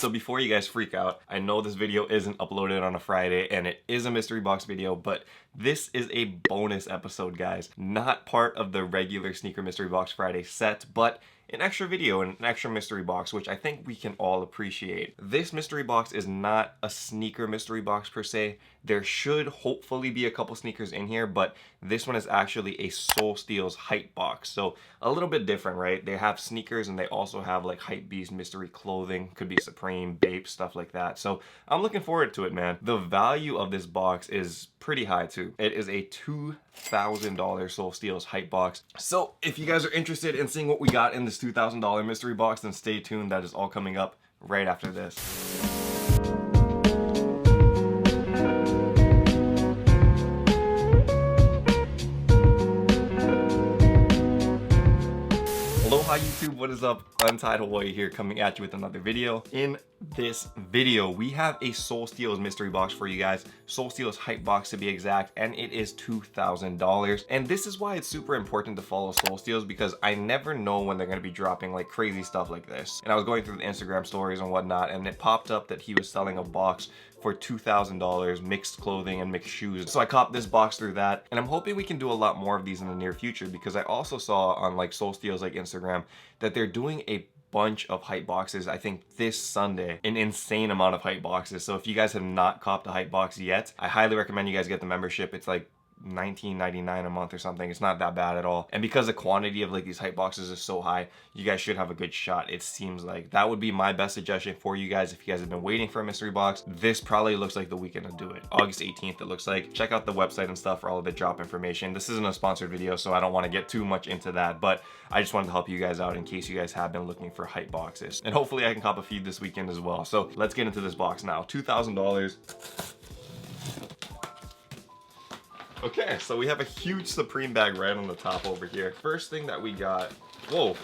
So before you guys freak out, I know this video isn't uploaded on a Friday and it is a mystery box video, but this is a bonus episode, guys. Not part of the regular Sneaker Mystery Box Friday set, but an extra video and an extra mystery box, which I think we can all appreciate. This mystery box is not a sneaker mystery box per se. There should hopefully be a couple sneakers in here, but this one is actually a Soul Steals hype box. So a little bit different, right? They have sneakers and they also have like Hypebeast mystery clothing, could be Supreme, Bape, stuff like that. So I'm looking forward to it, man. The value of this box is pretty high too. It is a $2,000 Soul Steals hype box. So if you guys are interested in seeing what we got in this $2,000 mystery box, then stay tuned. That is all coming up right after this. Aloha YouTube, what is up? Untitled Warrior here, coming at you with another video. In this video, we have a Soul Steals mystery box for you guys. Soul Steals hype box to be exact, and it is $2,000. And this is why it's super important to follow Soul Steals, because I never know when they're going to be dropping like crazy stuff like this. And I was going through the Instagram stories and whatnot, and it popped up that he was selling a box for $2,000, mixed clothing and mixed shoes. So I copped this box through that, and I'm hoping we can do a lot more of these in the near future, because I also saw on like Soul Steals like Instagram that they're doing a bunch of hype boxes. I think this Sunday, an insane amount of hype boxes. So if you guys have not copped a hype box yet, I highly recommend you guys get the membership. It's like $19.99 a month or something. It's not that bad at all. And because the quantity of like these hype boxes is so high, you guys should have a good shot. It seems like that would be my best suggestion for you guys. If you guys have been waiting for a mystery box, this probably looks like the weekend to do it. August 18th, it looks like. Check out the website and stuff for all of the drop information. This isn't a sponsored video, so I don't want to get too much into that, but I just wanted to help you guys out in case you guys have been looking for hype boxes. And hopefully I can cop a few this weekend as well. So let's get into this box now. $2,000. Okay, so we have a huge Supreme bag right on the top over here. First thing that we got, whoa.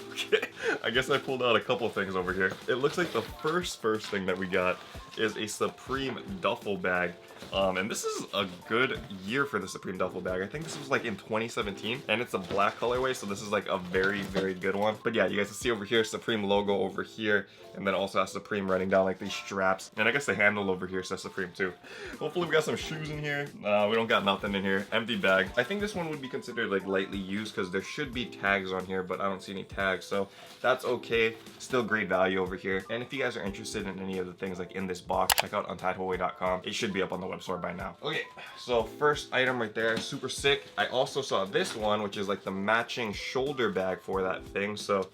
Okay, I guess I pulled out a couple things over here. It looks like the first thing that we got is a Supreme duffel bag. And this is a good year for the Supreme duffel bag. I think this was like in 2017, and it's a black colorway, so this is like a very, very good one. But yeah, you guys can see over here, Supreme logo over here, and then also has Supreme running down like these straps. And I guess the handle over here says Supreme too. Hopefully we got some shoes in here. We don't got nothing in here. Empty bag. I think this one would be considered like lightly used because there should be tags on here, but I don't see any tags, so that's okay. Still great value over here. And if you guys are interested in any of the things like in this box, check out untitledway.com. It should be up on the website by now. Okay, so first item right there, super sick. I also saw this one, which is like the matching shoulder bag for that thing. So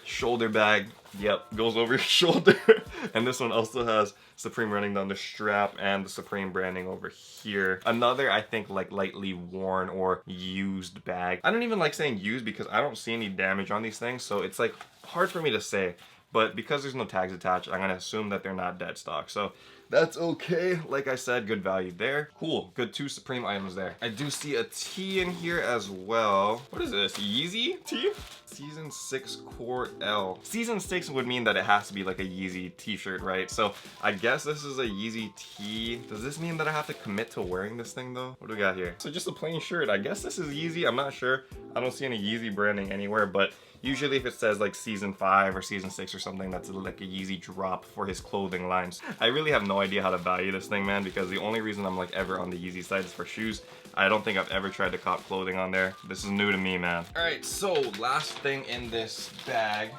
shoulder bag, yep, goes over your shoulder. And this one also has Supreme running down the strap and the Supreme branding over here. Another, I think, like lightly worn or used bag. I don't even like saying used because I don't see any damage on these things, so it's like hard for me to say. But because there's no tags attached, I'm gonna assume that they're not dead stock. So that's okay. Like I said, good value there. Cool, good 2 Supreme items there. I do see a tee in here as well. What is this, Yeezy tee? Season 6 Core L. Season 6 would mean that it has to be like a Yeezy t-shirt, right? So I guess this is a Yeezy tee. Does this mean that I have to commit to wearing this thing though? What do we got here? So just a plain shirt. I guess this is Yeezy. I'm not sure. I don't see any Yeezy branding anywhere, but usually if it says like season 5 or season 6 or something, that's like a Yeezy drop for his clothing lines. I really have no idea how to value this thing, man, because the only reason I'm like ever on the Yeezy side is for shoes. I don't think I've ever tried to cop clothing on there. This is new to me, man. All right, so last thing in this bag.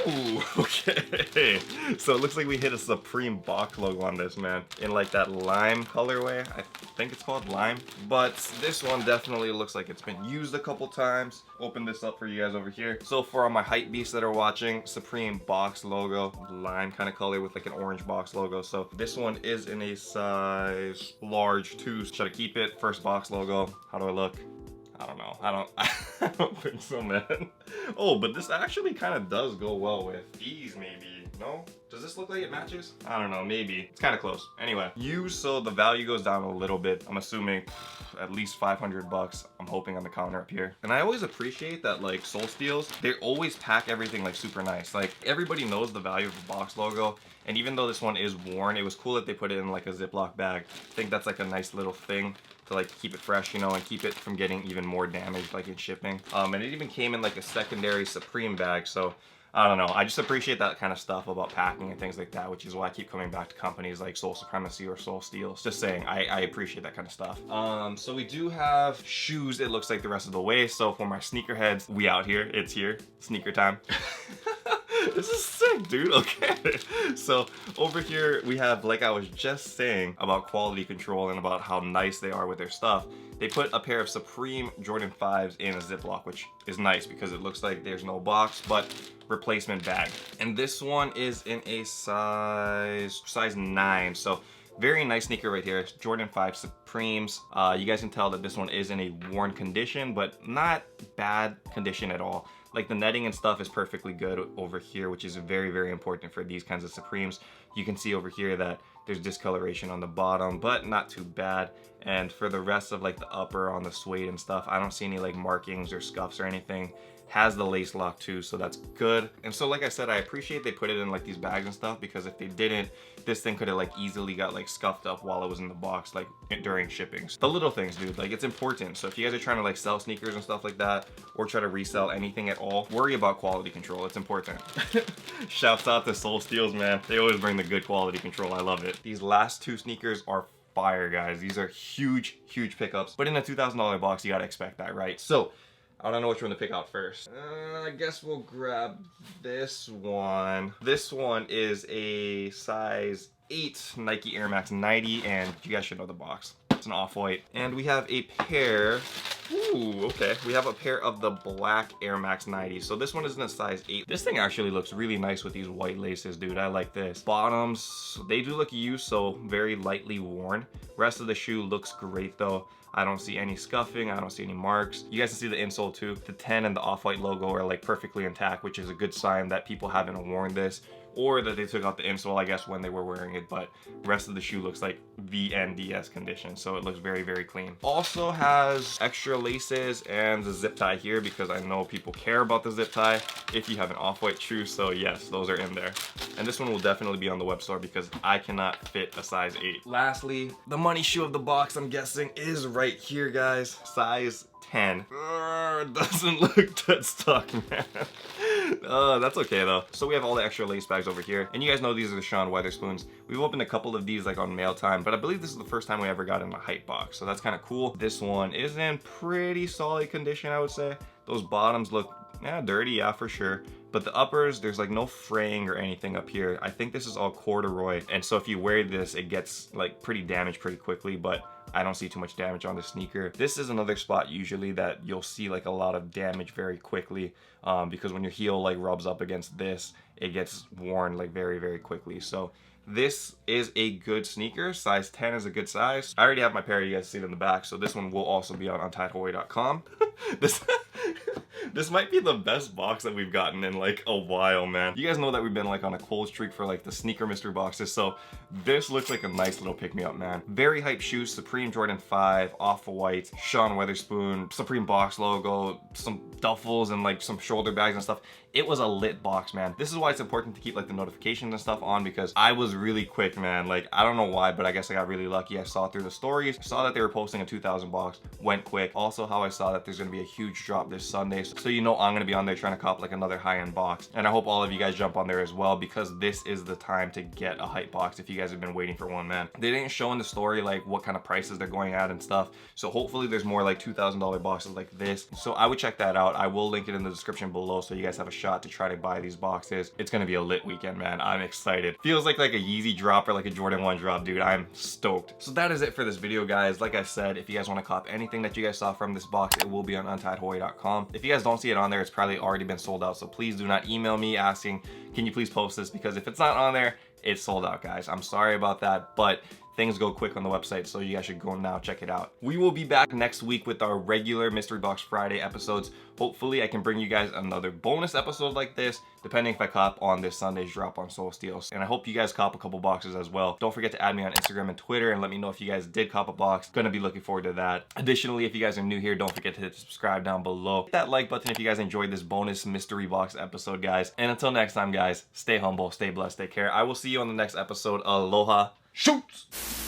Ooh, okay. So it looks like we hit a Supreme box logo on this, man, in like that lime colorway. I think it's called lime, but this one definitely looks like it's been used a couple times. Open this up for you guys over here. So for all my hype beasts that are watching, Supreme box logo, lime kind of color with like an orange box logo. So this one is in a size large 2. Should I keep it? First box logo. How do I look? I don't know. I don't think so, man. Oh, but this actually kind of does go well with these, maybe. No? Does this look like it matches? I don't know, maybe. It's kind of close. Anyway, used, so the value goes down a little bit. I'm assuming at least 500 bucks. I'm hoping on the counter up here. And I always appreciate that like Soul Steals, they always pack everything like super nice. Like everybody knows the value of the box logo. And even though this one is worn, it was cool that they put it in like a Ziploc bag. I think that's like a nice little thing to like keep it fresh, you know, and keep it from getting even more damaged like in shipping. And it even came in like a secondary Supreme bag. So I don't know. I just appreciate that kind of stuff about packing and things like that, which is why I keep coming back to companies like Soul Supremacy or Soul Steel. Just saying, I appreciate that kind of stuff. So we do have shoes, it looks like, the rest of the way. So for my sneakerheads, we out here. It's here. Sneaker time. This is sick, dude. Okay. So over here we have, like I was just saying, about quality control and about how nice they are with their stuff. They put a pair of Supreme Jordan 5s in a Ziploc, which is nice because it looks like there's no box, but replacement bag. And this one is in a size 9. So very nice sneaker right here. Jordan 5 Supremes. You guys can tell that this one is in a worn condition, but not bad condition at all. Like the netting and stuff is perfectly good over here, which is very, very important for these kinds of Supremes. You can see over here that there's discoloration on the bottom, but not too bad. And for the rest of like the upper on the suede and stuff, I don't see any like markings or scuffs or anything. Has the lace lock too, so that's good. And so like I said, I appreciate they put it in like these bags and stuff, because if they didn't, this thing could have like easily got like scuffed up while it was in the box, like during shipping. The little things, dude, like it's important. So if you guys are trying to like sell sneakers and stuff like that, or try to resell anything at all, worry about quality control. It's important. Shouts out to Soul Steels, man. They always bring the good quality control. I love it. These last two sneakers are fire, guys. These are huge, huge pickups. But in a $2,000 box, you gotta expect that, right? So I don't know which one to pick out first. I guess we'll grab this one. This one is a size 8 Nike Air Max 90, and you guys should know the box. It's an off-white. And we have a pair, ooh, okay. We have a pair of the black Air Max 90. So this one is in a size 8. This thing actually looks really nice with these white laces, dude. I like this. Bottoms, they do look used, so very lightly worn. Rest of the shoe looks great though. I don't see any scuffing, I don't see any marks. You guys can see the insole too. The 10 and the off-white logo are like perfectly intact, which is a good sign that people haven't worn this, or that they took out the insole, I guess, when they were wearing it, but the rest of the shoe looks like VNDS condition, so it looks very, very clean. Also has extra laces and the zip tie here, because I know people care about the zip tie if you have an off-white shoe, so yes, those are in there. And this one will definitely be on the web store because I cannot fit a size 8. Lastly, the money shoe of the box, I'm guessing, is right here, guys. Size 10. Doesn't look that stuck, man. That's okay though. So we have all the extra lace bags over here, and you guys know these are the Sean Weatherspoons. We've opened a couple of these like on mail time, but I believe this is the first time we ever got in a hype box, so that's kind of cool. This one is in pretty solid condition, I would say. Those bottoms look dirty, yeah, for sure. But the uppers, there's like no fraying or anything up here. I think this is all corduroy, and so if you wear this, it gets like pretty damaged pretty quickly, but I don't see too much damage on the sneaker. This is another spot usually that you'll see like a lot of damage very quickly, because when your heel like rubs up against this, it gets worn like very, very quickly. So this is a good sneaker. Size 10 is a good size. I already have my pair, you guys see it in the back, so this one will also be on untitledway.com. This might be the best box that we've gotten in like a while, man. You guys know that we've been like on a cold streak for like the sneaker mystery boxes, so this looks like a nice little pick-me-up, man. Very hype shoes, Supreme Jordan 5, Off-White, Sean Weatherspoon, Supreme box logo, some duffels and like some shoulder bags and stuff. It was a lit box, man. This is why it's important to keep like the notifications and stuff on, because I was really quick, man. Like, I don't know why, but I guess I got really lucky. I saw through the stories, saw that they were posting a 2,000 box, went quick. Also how I saw that there's gonna be a huge drop this Sunday, so you know I'm gonna be on there trying to cop like another high-end box. And I hope all of you guys jump on there as well, because this is the time to get a hype box if you guys have been waiting for one, man. They didn't show in the story like what kind of prices they're going at and stuff, so hopefully there's more like $2,000 boxes like this. So I would check that out. I will link it in the description below so you guys have a shot to try to buy these boxes. It's gonna be a lit weekend, man. I'm excited. Feels like a Yeezy drop or like a Jordan 1 drop, dude. I'm stoked. So that is it for this video, guys. Like I said, if you guys want to cop anything that you guys saw from this box, it will be on untitledway.com. If you guys don't see it on there, it's probably already been sold out, so please do not email me asking, can you please post this, because if it's not on there, it's sold out, guys. I'm sorry about that, but things go quick on the website, so you guys should go now check it out. We will be back next week with our regular Mystery Box Friday episodes. Hopefully I can bring you guys another bonus episode like this, depending if I cop on this Sunday's drop on Soul Steels. And I hope you guys cop a couple boxes as well. Don't forget to add me on Instagram and Twitter and let me know if you guys did cop a box. Gonna be looking forward to that. Additionally, if you guys are new here, don't forget to hit subscribe down below. Hit that like button if you guys enjoyed this bonus mystery box episode, guys. And until next time, guys, stay humble, stay blessed, take care. I will see you on the next episode. Aloha. Shoots!